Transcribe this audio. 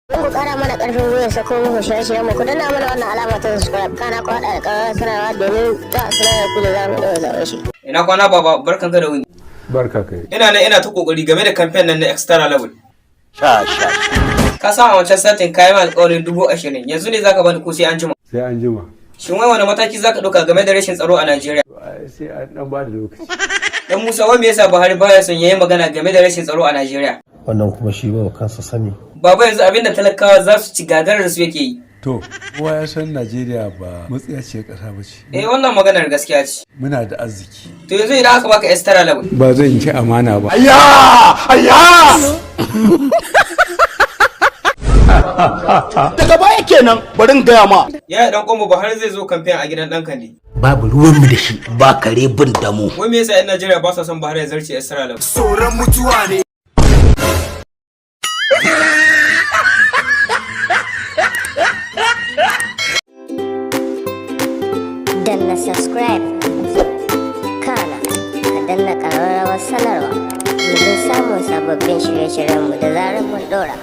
Mun ku kara mana karfin gwiwa sako muku shirye-shiryen mu ku danna mana wannan alama ta subscribe kana ku haɗa da ƙararrawar sanarwa domin ta sanar da ku da zamu ɗora zaɓen shi. Ina kwana baba barkan ka da wuni. Barka kai. Ina ta kokari game da campaign nan na extra level. Sha. Ka sa a wancan satin kayan alƙawarin 20,000 yanzu ne zaka bani ko sai an jima. Sai an jima. Shin wai wani mataki zaka ɗauka game da rashin tsaro a Najeriya? Sai an dan ba da lokaci. Dan Musa wai me yasa Buhari baya son yayi magana game da rashin tsaro a Najeriya? Wannan kuma shi ba kansa sani. Baba yanzu abinda talakawa za su ci gagarar su yake yi. To, kowa ya san Najeriya ba matsiyaciyar ƙasa ba ce. Wannan maganar gaskiya ce. Muna da arziki. To yanzu idan aka baka extra level. Ba zan ci amana ba. Daga baya kenan bari in gaya ma. Ya dan kombo Buhari zai zo campaign a gidan dan Kande. Babu ruwanmu da shi ba kare bin damu. Wai me yasa 'yan Najeriya ba sa son Buhari ya zarce extra level? Tsoron mutuwa ne. Danna subscribe kana ka danna ƙararrawar sanarwa domin samun sababbin shirye-shiryenmu da zarar mun ɗora.